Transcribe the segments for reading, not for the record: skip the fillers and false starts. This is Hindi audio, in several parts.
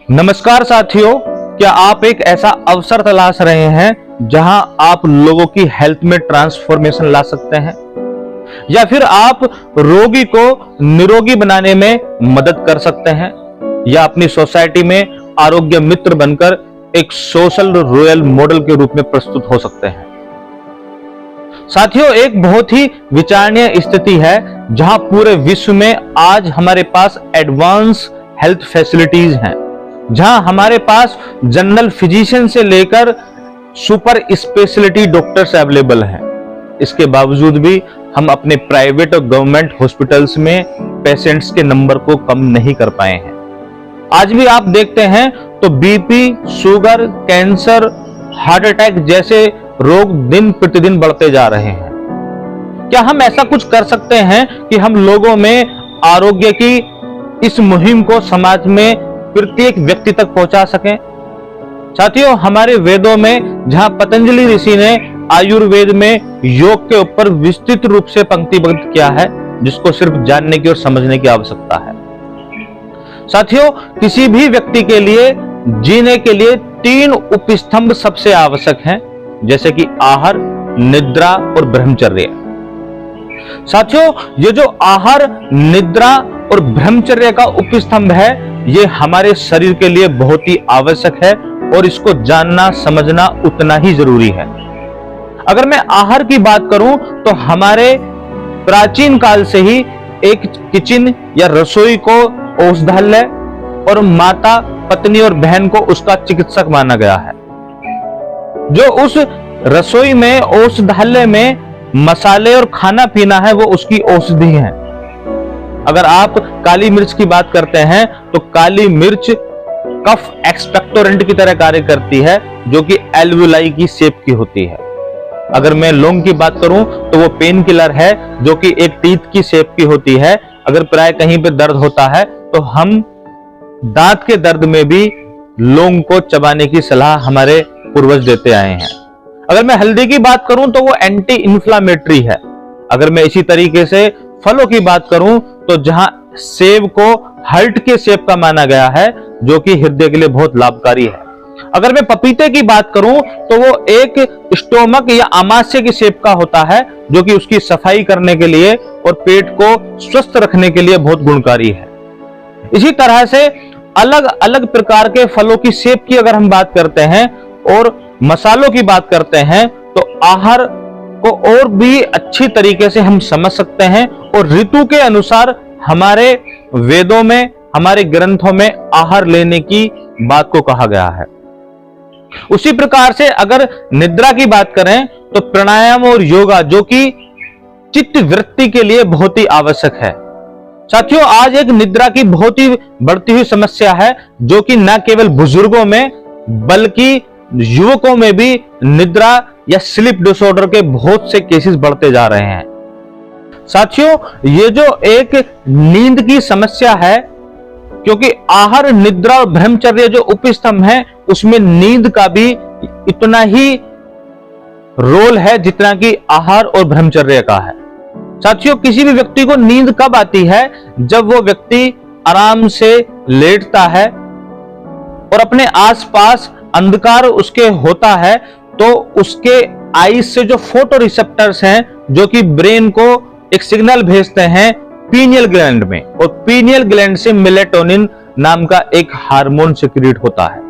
नमस्कार साथियों, क्या आप एक ऐसा अवसर तलाश रहे हैं जहां आप लोगों की हेल्थ में ट्रांसफॉर्मेशन ला सकते हैं, या फिर आप रोगी को निरोगी बनाने में मदद कर सकते हैं, या अपनी सोसाइटी में आरोग्य मित्र बनकर एक सोशल रोल मॉडल के रूप में प्रस्तुत हो सकते हैं। साथियों, एक बहुत ही विचारणीय स्थिति है जहां पूरे विश्व में आज हमारे पास एडवांस हेल्थ फैसिलिटीज हैं, जहां हमारे पास जनरल फिजिशियन से लेकर सुपर स्पेशलिटी डॉक्टर्स अवेलेबल हैं। इसके बावजूद भी हम अपने प्राइवेट और गवर्नमेंट हॉस्पिटल्स में पेशेंट्स के नंबर को कम नहीं कर पाए हैं। आज भी आप देखते हैं तो BP, sugar, cancer, heart attack जैसे रोग दिन प्रतिदिन बढ़ते जा रहे हैं। क्या हम ऐसा कुछ कर सकते हैं कि हम लोगों में आरोग्य की इस मुहिम को समाज में प्रत्येक व्यक्ति तक पहुंचा सकें? साथियों, हमारे वेदों में जहां पतंजलि ऋषि ने आयुर्वेद में योग के ऊपर विस्तृत रूप से पंक्तिबद्ध किया है, जिसको सिर्फ जानने की और समझने की आवश्यकता है। साथियों, किसी भी व्यक्ति के लिए जीने के लिए 3 उपस्तंभ सबसे आवश्यक हैं, जैसे कि आहार, निद्रा और ब्रह्मचर्य। साथियों, ये जो आहार, निद्रा और ब्रह्मचर्य का उपस्तंभ है, ये हमारे शरीर के लिए बहुत ही आवश्यक है और इसको जानना समझना उतना ही जरूरी है। अगर मैं आहार की बात करूं तो हमारे प्राचीन काल से ही एक किचन या रसोई को औषधालय और माता, पत्नी और बहन को उसका चिकित्सक माना गया है। जो उस रसोई में, औषधालय में मसाले और खाना पीना है, वो उसकी औषधि है। अगर आप काली मिर्च की बात करते हैं तो काली मिर्च कफ एक्सपेक्टोरेंट की तरह कार्य करती है, जो कि एल्वुलाई की शेप की होती है। अगर मैं लौंग की बात करूं तो वो पेन किलर है, जो कि एक टीथ की शेप की होती है। अगर प्राय कहीं पे दर्द होता है तो हम दांत के दर्द में भी लौंग को चबाने की सलाह हमारे पूर्वज देते आए हैं। अगर मैं हल्दी की बात करूं तो वो एंटी इंफ्लामेटरी है। अगर मैं इसी तरीके से फलों की बात करूं तो जहां सेब को हार्ट के शेप का माना गया है, जो कि हृदय के लिए बहुत लाभकारी है। अगर मैं पपीते की बात करूं तो वो एक स्टोमक या आमाशय की शेप का होता है, जो कि उसकी सफाई करने के लिए और पेट को स्वस्थ रखने के लिए बहुत गुणकारी है। इसी तरह से अलग अलग प्रकार के फलों की शेप की अगर हम बात करते हैं और मसालों की बात करते हैं तो आहार को और भी अच्छी तरीके से हम समझ सकते हैं, और ऋतु के अनुसार हमारे वेदों में, हमारे ग्रंथों में आहार लेने की बात को कहा गया है। उसी प्रकार से अगर निद्रा की बात करें तो प्राणायाम और योगा, जो कि चित्त वृत्ति के लिए बहुत ही आवश्यक है। साथियों, आज एक निद्रा की बहुत ही बढ़ती हुई समस्या है, जो कि न केवल बुजुर्गों में बल्कि युवकों में भी निद्रा या स्लीप डिसऑर्डर के बहुत से केसेस बढ़ते जा रहे हैं। साथियों, ये जो एक नींद की समस्या है, क्योंकि आहार, निद्रा और ब्रह्मचर्य जो उपस्तंभ है, उसमें नींद का भी इतना ही रोल है जितना कि आहार और ब्रह्मचर्य का है। साथियों, किसी भी व्यक्ति को नींद कब आती है? जब वो व्यक्ति आराम से लेटता है और अपने आसपास अंधकार उसके होता है, तो उसके आईज से जो फोटो रिसेप्टर्स हैं, जो कि ब्रेन को एक सिग्नल भेजते हैं पीनियल ग्लैंड में, और पीनियल ग्लैंड से मेलेटोनिन नाम का एक हार्मोन सिक्रीट होता है।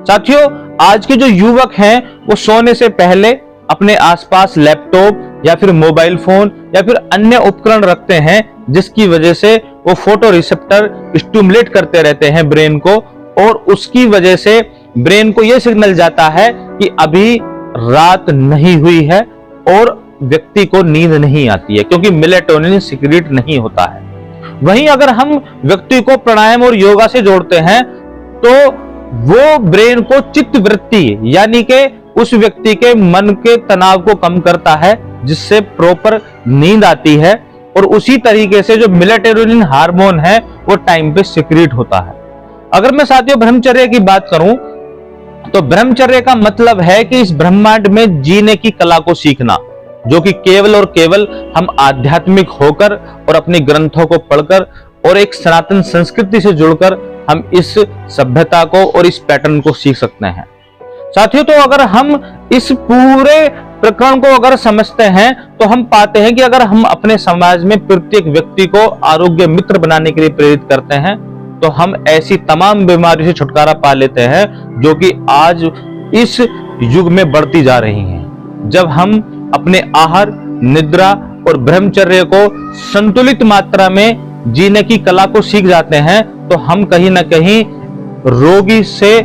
साथियों, आज के जो युवक हैं वो सोने से पहले अपने आसपास लैपटॉप या फिर मोबाइल फोन या फिर अन्य उपकरण रखते हैं, जिसकी वजह से वो फोटो रिसेप्टर स्टिमुलेट करते रहते हैं ब्रेन को, और उसकी वजह से ब्रेन को यह सिग्नल जाता है कि अभी रात नहीं हुई है और व्यक्ति को नींद नहीं आती है, क्योंकि मेलेटोनिन सिक्रीट नहीं होता है। वहीं अगर हम व्यक्ति को प्राणायाम और योगा से जोड़ते हैं तो वो ब्रेन को चित्त वृत्ति यानी कि उस व्यक्ति के मन के तनाव को कम करता है, जिससे प्रॉपर नींद आती है, और उसी तरीके से जो मेलेटोनिन हार्मोन है वो टाइम पे सिक्रीट होता है। अगर मैं साथियों ब्रह्मचर्य की बात करूं तो ब्रह्मचर्य का मतलब है कि इस ब्रह्मांड में जीने की कला को सीखना, जो कि केवल और केवल हम आध्यात्मिक होकर और अपने ग्रंथों को पढ़कर और एक सनातन संस्कृति से जुड़कर हम इस सभ्यता को और इस पैटर्न को सीख सकते हैं। साथियों, तो अगर हम इस पूरे प्रकरण को अगर समझते हैं तो हम पाते हैं कि अगर हम अपने समाज में प्रत्येक व्यक्ति को आरोग्य मित्र बनाने के लिए प्रेरित करते हैं तो हम ऐसी तमाम बीमारियों से छुटकारा पा लेते हैं जो कि आज इस युग में बढ़ती जा रही हैं। जब हम अपने आहार, निद्रा और ब्रह्मचर्य को संतुलित मात्रा में जीने की कला को सीख जाते हैं तो हम कहीं ना कहीं रोगी से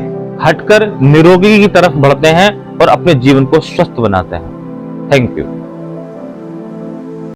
हटकर निरोगी की तरफ बढ़ते हैं और अपने जीवन को स्वस्थ बनाते हैं। Thank you.